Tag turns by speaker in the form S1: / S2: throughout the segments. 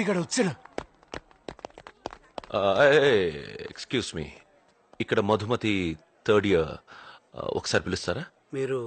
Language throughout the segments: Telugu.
S1: ఇక్కడ వచ్చాడు.
S2: ఎక్స్క్యూజ్ మీ, ఇక్కడ మధుమతి థర్డ్ ఇయర్, ఒకసారి పిలుస్తారా?
S3: మీరు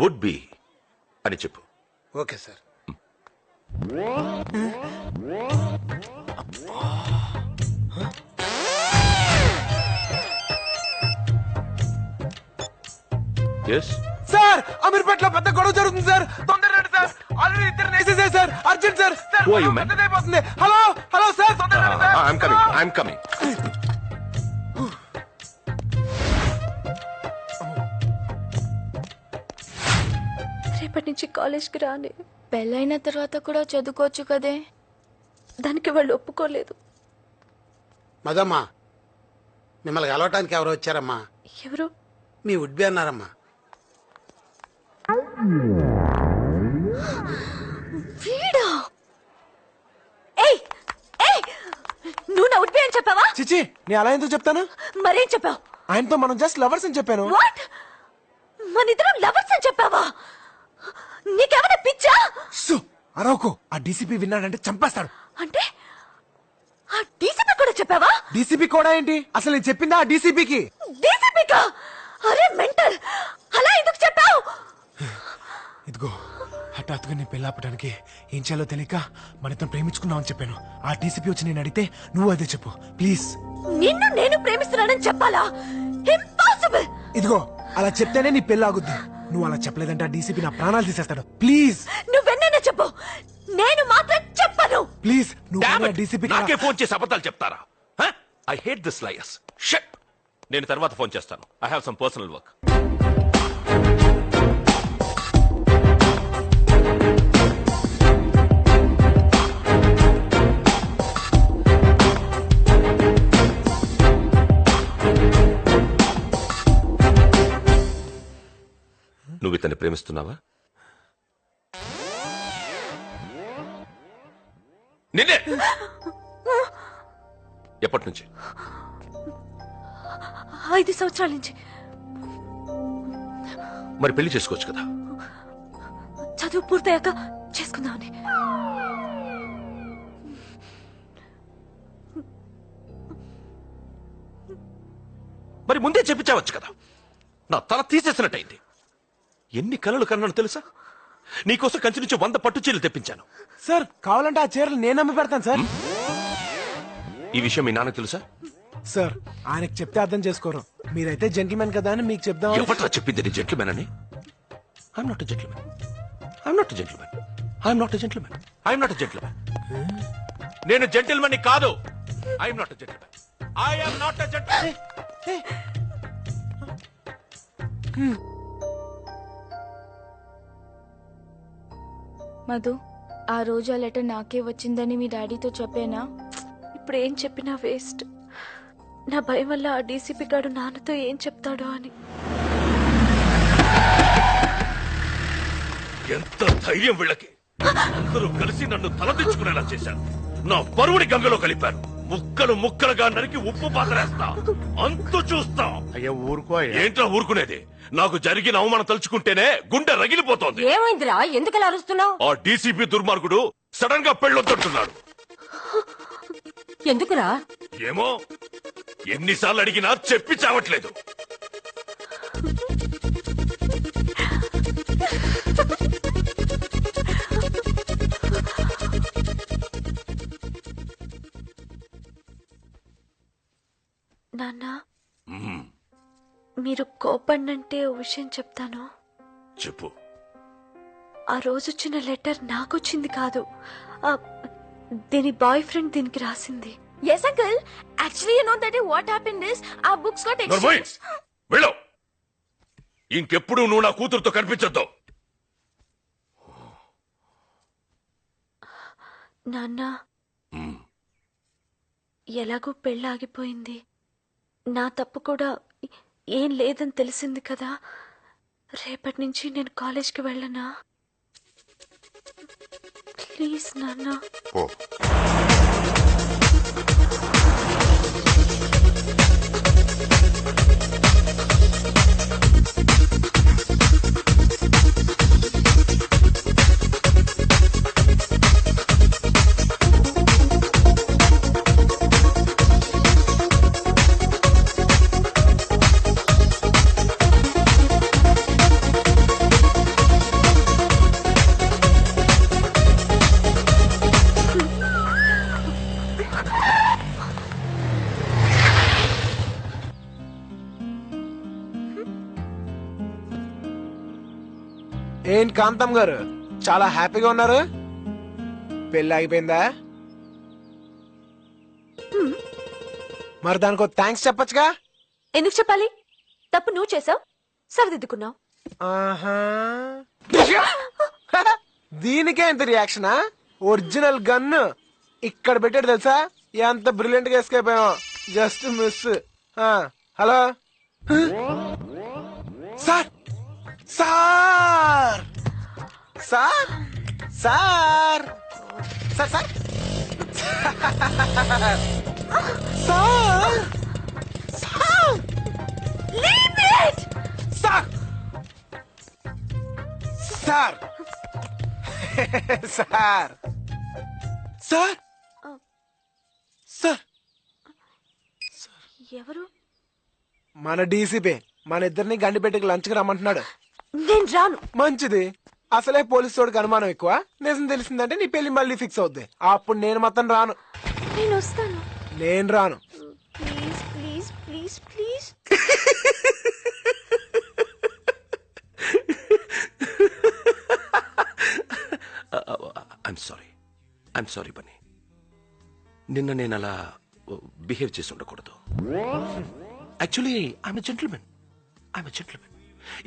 S2: వుడ్ బి అని చెప్పు.
S3: Okay sir.
S2: ఎస్
S1: సార్, అమీర్పేటలో పెద్ద గొడవ జరుగుతుంది సార్. తొందరగా రండి సార్. ఆల్రెడీ ఇద్దరు వేసేసారు sir. Urgent sir. Sir,
S2: Who are you, man?
S1: పెద్దదైపోతుంది. హలో హలో సార్, తొందరగా రండి sir.
S2: I'm coming, I'm coming.
S4: రేపటి నుంచి కాలేజ్కి రాని.
S5: పెళ్ళైన తర్వాత కూడా చదువుకోవచ్చు కదే.
S4: దానికి వాళ్ళు ఒప్పుకోలేదు.
S3: మదమ్మా, మిమ్మల్ని కలవటానికి ఎవరు వచ్చారమ్మా?
S4: ఎవరు?
S3: మీ ఉడ్బి అన్నారమ్మా.
S4: వీడా? ఏయ్ ఏయ్, నువ్వు నా ఉడ్బి అని చెప్పావా?
S1: చిచి, నేను అలా ఎందుకు చెప్తాను?
S4: మరేం చెప్పావు?
S1: ఆయనతో మనం జస్ట్ లవర్స్ అని చెప్పాను.
S4: వాట్? మనిద్దరం లవర్స్ అని చెప్పావా? నీకేమైనా పిచ్చా?
S1: సు, అరవకు. ఆ డీసీపీ విన్నాడంటే చంపేస్తాడు.
S4: అంటే ఆ డీసీపీ కూడా చెప్పావా?
S1: డీసీపీ కూడా ఏంటి? అసలు నేను చెప్పిందా ఆ డీసీపీకి?
S4: డీసీపీకా? అరే మెంటల్, అలా ఎందుకు చెప్పావు?
S1: ఇదిగో, హఠాత్తుగా నేను పెళ్ళాపడానికి ఏం చేయాలో తెలియక మనతో ప్రేమించుకున్నామని చెప్పాను. ఆ డీసీపీ వచ్చి నేను అడిగితే నువ్వు అదే చెప్పు ప్లీజ్.
S4: నిన్ను నేను ప్రేమిస్తున్నానని చెప్పాలా? ఇంపాసిబుల్.
S1: ఇదిగో, అలా చెప్తేనే నీ పెళ్ళి ఆగుద్ది. నువ్వు అలా చెప్పలేదంటే ఆ డీసీపీ నా ప్రాణాలు తీసేస్తాడు. ప్లీజ్
S4: నువ్వెన్నైనా చెప్పు, నేను మాత్రం చెప్పను.
S1: ప్లీజ్, నువ్వు డీసీపీ
S2: నాకే ఫోన్ చేసి అబద్ధాలు చెప్తారా? I hate this liars. Shut. నేను తర్వాత ఫోన్ చేస్తాను. I have some personal work. నువ్వు ఇతన్ని ప్రేమిస్తున్నావా? నిన్నే. ఎప్పటి నుంచి?
S4: 5 సంవత్సరాల నుంచి.
S2: మరి పెళ్లి చేసుకోవచ్చు కదా.
S4: చదువు పూర్తయ్యాక చేసుకుందామని.
S2: మరి ముందే చెప్పించవచ్చు కదా. నా తల తీసేసినట్టయింది. ఎన్ని కలలు కన్నాను తెలుసా? నీకోసం కంచి నుంచి 100 పట్టు చీరలు తెప్పించాను.
S1: సార్, కావాలంటే ఆ చీరలు నేను అమ్మి పెడతాను సార్.
S2: ఈ విషయం మీ నాన్నకు తెలుసా?
S1: సార్, ఆయనకు చెప్తే అర్థం చేసుకోరు. మీరైతే జెంటిల్మెన్ కదా అని మీకు చెప్దాం.
S2: ఎవట్రా చెప్పింది నీ జెంట్మెన్ అని? I'm not a gentlemen. I'm not a gentlemen. I'm not a gentlemen. I'm not a gentlemen. నేను జెంటిల్మెన్ కాదు. I'm not a gentlemen. I'm not a gentlemen.
S5: Madhu, ఆ రోజు ఆ లెటర్ నాకే వచ్చిందని మీ డాడీతో చెప్పేనా?
S4: ఇప్పుడు ఏం చెప్పినా వేస్ట్. నా భయం వల్ల ఆ డీసీపీ గాడు నాన్నతో ఏం చెప్తాడో అని.
S2: ఎంత ధైర్యం వీళ్ళకి! అందరూ కలిసి నన్ను తలదించుకునేలా చేశారు. నా పరువుని గంగలో కలిపారు. ముక్కలు ముక్కలుగా నరికి ఉప్పు పాతరేస్తా. అంతు చూస్తా.
S6: అయ్యా ఊరుకో.
S2: ఏంట్రా ఊరుకునేది? నాకు జరిగిన అవమానం తలుచుకుంటేనే గుండె రగిలిపోతోంది.
S4: ఏమైందిరా, ఎందుకలా అరుస్తున్నావు?
S2: ఆ డీసీపీ దుర్మార్గుడు సడన్ గా పెళ్ళొద్దంటున్నాడు.
S4: ఎందుకురా?
S2: ఏమో, ఎన్నిసార్లు అడిగినా చెప్పి చావట్లేదు.
S4: నాన్న, మీరు కోపన్నంటే ఓ విషయం చెప్తాను.
S2: చెప్పు.
S4: ఆ రోజు వచ్చిన లెటర్ నాకొచ్చింది కాదు, దీని బాయ్ ఫ్రెండ్ దీనికి రాసింది.
S5: Yes, uncle. Actually, you know that what happened is our books got exchanged.
S2: వెళ్ళు. ఇంకెప్పుడు నువ్వు నా కూతురుతో కనిపించొద్దు.
S4: నాన్న, ఎలాగో పెళ్ళాగిపోయింది. నా తప్పు కూడా ఏం లేదని తెలిసింది కదా. రేపటి నుంచి నేను కాలేజ్కి వెళ్ళనా? ప్లీజ్ నాన్న.
S1: ఏంటి కాంతం గారు చాలా హ్యాపీగా ఉన్నారు? పెళ్ళి ఆగిపోయిందా? మరి దానికి థ్యాంక్స్ చెప్పొచ్చుగా.
S4: ఎందుకు చెప్పాలి? తప్పు నువ్వు చేసావు, సరిదిద్దుకున్నావు.
S1: ఆహా. దీనికే ఇంత రియాక్షనా? ఒరిజినల్ గన్ ఇక్కడ పెట్టాడు తెలుసా? ఎంత బ్రిలియంట్ గా ఎస్కేప్ అయ్యాం. Just miss. Hello sir, sir, sir, sir, sir, sir, sir, sir,
S4: Leave it!
S1: Sir, sir, sir, sir, sir,
S4: ఎవరు?
S1: మన డీసీపీ మన ఇద్దరిని గండిపెట్టుకు లంచ్కి రమ్మంటున్నాడు.
S4: నేను రాను.
S1: మంచిది. అసలే పోలీసు తోడికి అనుమానం ఎక్కువ. నిజం తెలిసిందంటే నీ పెళ్లి మళ్ళీ ఫిక్స్ అవుద్ది. అప్పుడు నేను మొత్తం రాను.
S4: నేను వస్తాను.
S1: నేను రాను.
S4: Please please please please.
S2: I'm sorry Bunny. నిన్న నేను అలా బిహేవ్ చేసి ఉండకూడదు. Actually I'm gentlemen.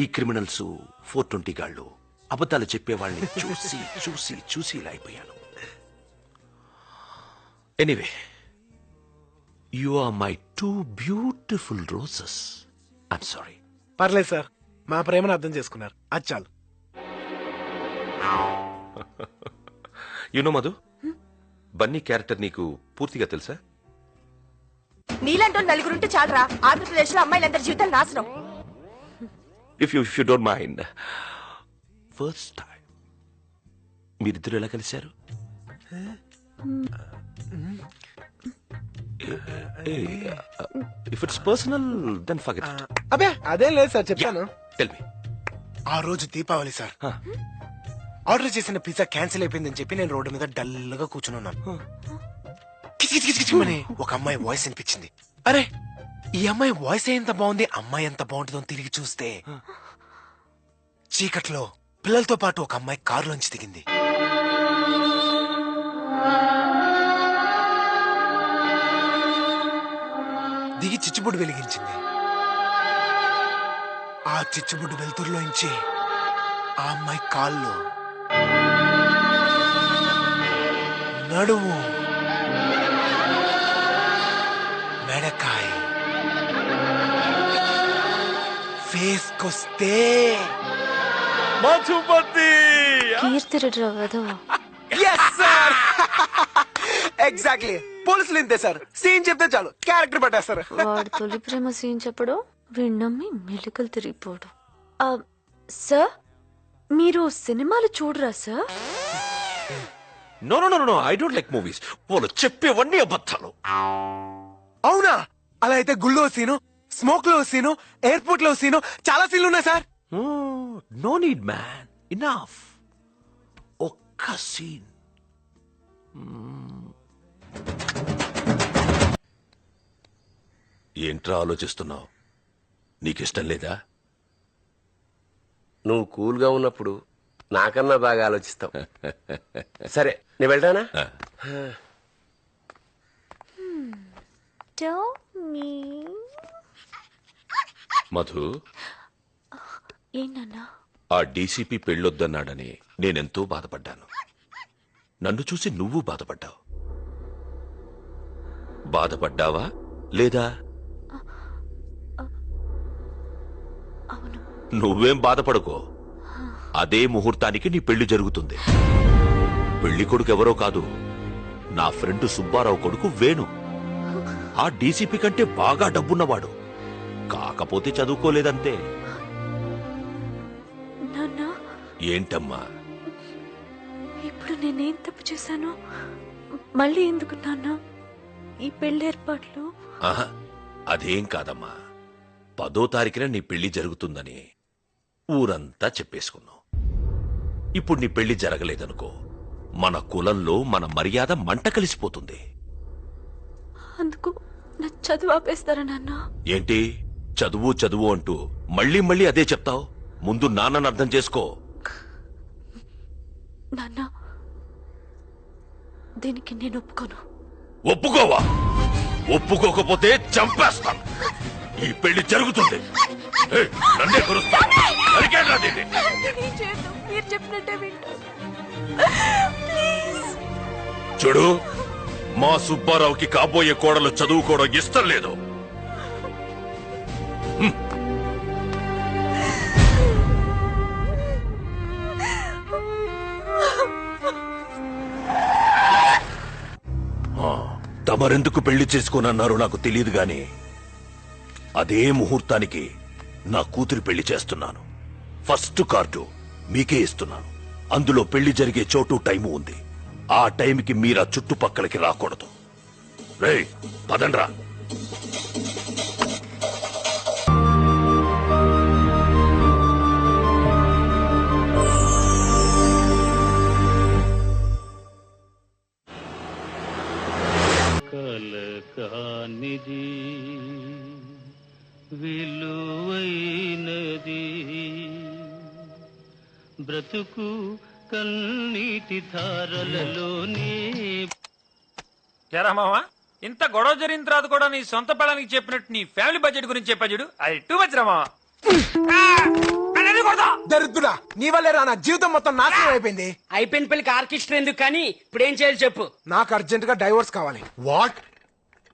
S2: ఈ క్రిమినల్స్ 420 గాళ్ళు అబద్ధాలు చెప్పేవాళ్ళని చూసి చూసి చూసి ఇలా అయిపోయాను. Anyway, you are my 2 beautiful roses. I'm sorry.
S1: పర్లేదు సార్, మా ప్రేమను అర్థం చేసుకున్నారు. అది చాలు.
S2: యునో మధు, బన్నీ క్యారెక్టర్ నీకు పూర్తిగా తెలుసా?
S6: నీలంటూ నలుగురుంటే చాలరా, ఆంధ్రప్రదేశ్ లో అమ్మాయిలందరి జీవితాలు నాశనం.
S2: If you don't mind, first time మీరిద్దరు ఎలా కలిశారు? If it's personal then forget it.
S1: అబే అదేం లేదు సార్, చెప్తాను.
S2: Tell me.
S1: ఆ రోజు దీపావళి సార్. ఆర్డర్ చేసిన పిజ్జా క్యాన్సిల్ అయిపోయిందని చెప్పి నేను రోడ్డు మీద డల్గా కూర్చుని ఉన్నాను. కిచకిచకిచకిచమని ఒక అమ్మాయి వాయిస్ వినిపించింది. అరే, ఈ అమ్మాయి వాయిస్ ఎంత బాగుంది, అమ్మాయి ఎంత బాగుంటుందో తిరిగి చూస్తే చీకట్లో పిల్లలతో పాటు ఒక అమ్మాయి కారులోంచి దిగింది. దిగి చిచ్చుబుడ్డు వెలిగించింది. ఆ చిచ్చుబుడ్డు వెలుతురులోంచి ఆ అమ్మాయి కాళ్ళు, నడుము, మెడకాయ, ఫేస్ కొస్తే మధుపతి.
S4: కీర్తిరెడ్డి కదా.
S1: ఎగ్జాక్ట్లీ. పోలీసులు ఇంతే సార్, సీన్ చెప్తే చాలు క్యారెక్టర్ పట్టేస్తారు.
S4: వాడు తొలి ప్రేమ సీన్ చెప్పడు, విన్నమ్మి మెలికలు తిరిగిపోడు. సార్, మీరు సినిమాలు చూడరా sir?
S2: No no no no, I don't like movies. వాళ్ళు చెప్పేవన్నీ అబద్ధాలు.
S1: అవునా? అలా అయితే గుళ్ళో సీను, స్మోక్ లో సీను, ఎయిర్పోర్ట్ లో సీను, చాలా సీన్లు ఉన్నాయి sir.
S2: No need man, enough. ఒక్క సీన్. ఏంట్రా ఆలోచిస్తున్నావు? నీకిష్టం లేదా?
S7: నువ్వు కూల్గా ఉన్నప్పుడు నాకన్నా బాగా ఆలోచిస్తావు. సరే, నేను వెళ్తానా?
S2: మధు,
S4: ఏంటన్నా?
S2: ఆ డీసీపీ పెళ్ళొద్దన్నాడని నేనెంతో బాధపడ్డాను. నన్ను చూసి నువ్వు బాధపడ్డావు. బాధపడ్డావా లేదా?
S4: అవును.
S2: నువ్వేం బాధపడకో. అదే ముహూర్తానికి నీ పెళ్లి జరుగుతుంది. పెళ్లి కొడుకు ఎవరో కాదు, నా ఫ్రెండ్ సుబ్బారావు కొడుకు వేణు. ఆ డీసీపీ కంటే బాగా డబ్బున్నవాడు. కాకపోతే చదువుకోలేదంతే.
S4: నాన్న,
S2: ఏంటమ్మా?
S4: ఇప్పుడు నేనేం తప్పు చేశాను? మళ్ళీ ఎందుకు నాన్న ఈ పెళ్లి ఏర్పాట్లు?
S2: ఆహా, అదేం కాదమ్మా. 10వ తారీఖున నీ పెళ్లి జరుగుతుందని ఊరంతా చెప్పేసుకున్నావు. ఇప్పుడు నీ పెళ్లి జరగలేదనుకో, మన కులంలో మన మర్యాద మంట కలిసిపోతుంది.
S4: అందుకు నా చదువు ఆపేస్తారా నాన్న?
S2: ఏంటి చదువు చదువు అంటూ మళ్ళీ మళ్ళీ అదే చెప్తావు? ముందు నాన్నను అర్థం చేసుకో.
S4: నాన్న దీనికి నేను ఒప్పుకోను.
S2: ఒప్పుకోవా? ఒప్పుకోకపోతే చంపేస్తాను. ఈ పెళ్లి జరుగుతుంది. ఏయ్, నన్నే కొరుస్తాను. నరికేయండిరా దీన్ని.
S4: మీరు చెప్పినట్టే వింటాను.
S2: చూడు, మా సుబ్బారావుకి కాబోయే కోడలు చదువుకోవడం ఇష్టం లేదు. తమరెందుకు పెళ్లి చేసుకోనన్నారో నాకు తెలియదు గాని అదే ముహూర్తానికి నా కూతురి పెళ్లి చేస్తున్నాను. ఫస్ట్ కార్డు మీకే ఇస్తున్నాను. అందులో పెళ్లి జరిగే చోటు టైము ఉంది. ఆ టైంకి మీరా చుట్టుపక్కలకి రాకూడదు. రేయ్, పదండ్రా.
S8: కలకానిది విలువైనది బ్రతుకు కన్నీటి ధారలలోనే.
S9: ఎరా మావా, ఇంత గొడవ జరిగిన తర్వాత కూడా నీ సొంత పిల్లలకి చెప్పినట్టు నీ ఫ్యామిలీ బడ్జెట్ గురించి చెప్పా చూడు, అది టూ మచ్ రా మావా.
S1: దరిద్రుడా, నీ వల్లే రా నా జీవితం మొత్తం నాశనం అయిపోయింది.
S10: అయిపోయిన పెళ్లికి ఆర్కెస్ట్రా ఎందుకు కానీ ఇప్పుడు ఏం చేయాలి చెప్పు.
S1: నాకు అర్జెంట్ గా డైవోర్స్ కావాలి.
S11: వాట్?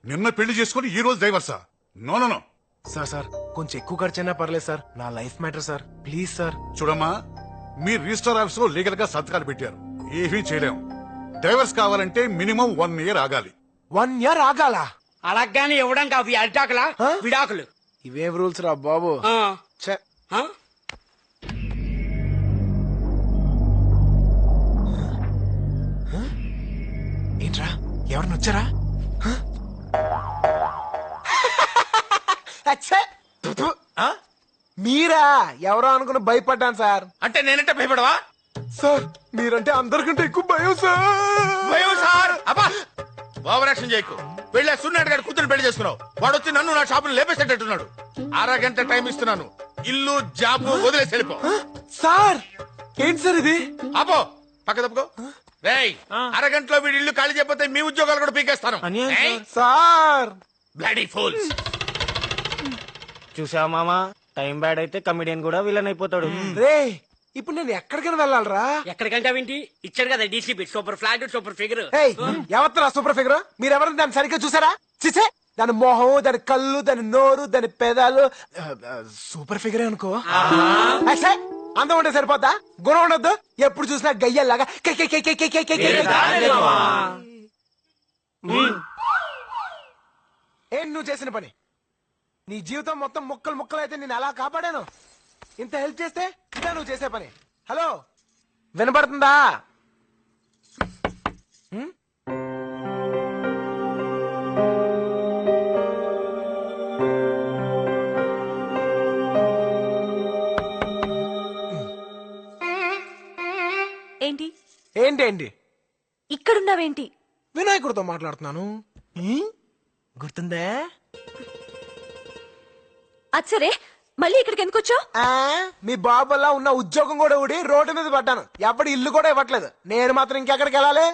S11: నిన్న పెళ్లి చేసుకుని ఈ రోజు డైవర్సా? No no no.
S1: సార్ కొంచెం ఎక్కువ ఖర్చైనా పర్లేదు సార్. నా life matter sir, please sir.
S11: చూడమ్మా, మీ రిజిస్టర్ ఆఫీస్ లో లీగల్ గా సంతకాలు పెట్టారు. ఏమీ చేయలేము. డైవర్స్ కావాలంటే మినిమం 1 year ఆగాలి.
S1: 1 year ఆగాలా?
S10: అలాగానే ఇవ్వడానికి అవి అరిటాకులా విడాకులు.
S1: ఇవేం రూల్స్ రా బాబు. ఛే. ఏంట్రా, ఎవరిని వచ్చారా? మీరా? ఎవరో అనుకుని భయపడ్డాను సార్.
S2: అంటే నేనంటే భయపడవా?
S1: సార్ మీరంటే అందరికంటే ఎక్కువ భయం సార్.
S2: భయం సార్? అబ్బా, ఓవర్ యాక్షన్ చేయకు. పెళ్లి సున్నాడు గారి కూతురు పెళ్లి చేసుకున్నావు. వాడు వచ్చి నన్ను నా షాపులు లేపేసేటట్టున్నాడు. 1/2 గంట టైం ఇస్తున్నాను. ఇల్లు జాబు వదిలేసి వెళ్ళిపో.
S1: సార్ ఏంటి సార్ ఇది?
S2: అపో, పక్క తప్పుకో. రేయ్, 1/2 గంటలో వీడి ఇల్లు ఖాళీ చేయకపోతే మీ ఉద్యోగాలు కూడా పీకేస్తాను.
S1: Sir
S2: bloody fools.
S9: చూసా మామా, టైం బ్యాడ్ అయితే కమిడియన్ కూడా విలన్ అయిపోతాడు.
S1: రే, ఇప్పుడు నేను ఎక్కడికైనా వెళ్ళాలరా?
S10: ఎక్కడికంటే వింటి ఇచ్చాడు కదా DCP. Super flat, super figure.
S1: ఎవరు సూపర్ ఫిగర్? మీరెవరైనా దాన్ని సరిగ్గా చూసారా? చూసే దాని మొహం, దాని కళ్ళు, దాని నోరు, దాని పెదాలు సూపర్ ఫిగరే అనుకో. అందం ఉంటే సరిపోతా? గుణం ఉండొద్దు? ఎప్పుడు చూసినా గయ్యల్లాగా ఏం నువ్వు చేసిన పని? నీ జీవితం మొత్తం ముక్కలు ముక్కలు అయితే నేను అలా కాపాడాను. ఇంత హెల్ప్ చేస్తే ఇదే నువ్వు చేసే పని. హలో, వినపడుతుందా?
S4: ఏంటి
S1: ఏంటేంటి?
S4: ఇక్కడున్నావేంటి?
S1: వినాయకుడితో మాట్లాడుతున్నాను. గుర్తుందా?
S4: అచ్చరే, మళ్ళీ ఇక్కడికి ఎందుకు వచ్చావు?
S1: మీ బాబులా ఉన్న ఉద్యోగం కూడా ఊడి రోడ్డు మీద పడ్డాను. ఎప్పటి ఇల్లు కూడా ఇవ్వట్లేదు. నేను మాత్రం ఇంకెక్కడికి వెళ్ళాలి?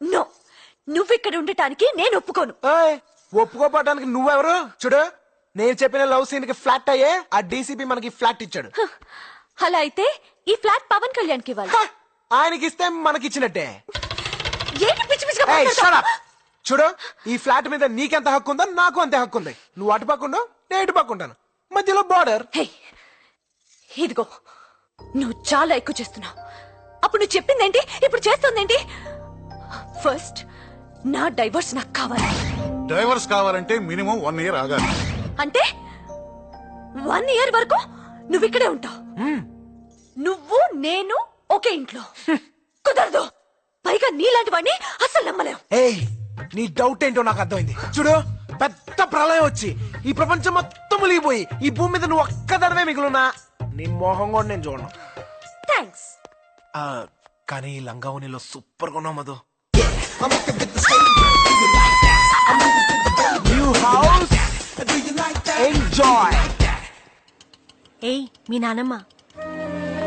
S4: నో, నువ్వు ఇక్కడ ఉండటానికి నేను ఒప్పుకోను.
S1: ఒప్పుకోపడానికి నువ్వెవరు? చూడు, నేను చెప్పిన లవ్ సీన్ కి ఫ్లాట్ అయ్యే ఆ డీసీపీ మనకి ఫ్లాట్ ఇచ్చాడు.
S4: అలా అయితే ఈ ఫ్లాట్ పవన్ కళ్యాణ్ కి ఇవ్వాలి.
S1: ఆయనకి ఇస్తే మనకిచ్చినట్టే.
S4: ఏంటి పిచ్చి పిచ్చిగా మాట్లాడతావ్?
S1: చూడు, ఈ ఫ్లాట్ మీద నీకెంత హక్కు ఉందో నాకు అంతే హక్కు ఉంది. నువ్వు అటు పక్కుండు, నేను ఇటు పక్కుంటాను. మధ్యలో బార్డర్.
S4: ఇదిగో, నువ్వు చాలా ఎక్కువ చేస్తున్నావు. అప్పుడు నువ్వు చెప్పిందేంటి, ఇప్పుడు చేస్తుందేంటి? ఫస్ట్ నా డైవర్స్ నాకు కావాలి.
S11: డైవర్స్ కావాలంటే మినిమం 1 year ఆగాలి.
S4: అంటే 1 year వరకు నువ్వు ఇక్కడే ఉంటావు. నువ్వు నేను ఒకే ఇంట్లో. కుదరదు. పైగా నీలాంటి వాడిని అసలు నమ్మలేవు.
S1: నీ డౌట్ ఏంటో నాకు అర్థమైంది. చూడు, పెద్ద ప్రళయం వచ్చి ఈ ప్రపంచం మొత్తం మునిగిపోయి ఈ భూమి మీద నువ్వు ఒక్కదడవే మిగులున్నా నీ మోహం కూడా నేను చూడను.
S4: థ్యాంక్స్.
S1: కానీ ఈ లంగావనిలో సూపర్ గా ఉన్నావు మధు. New house, enjoy.
S6: ఏయ్, మీ నానమ్మ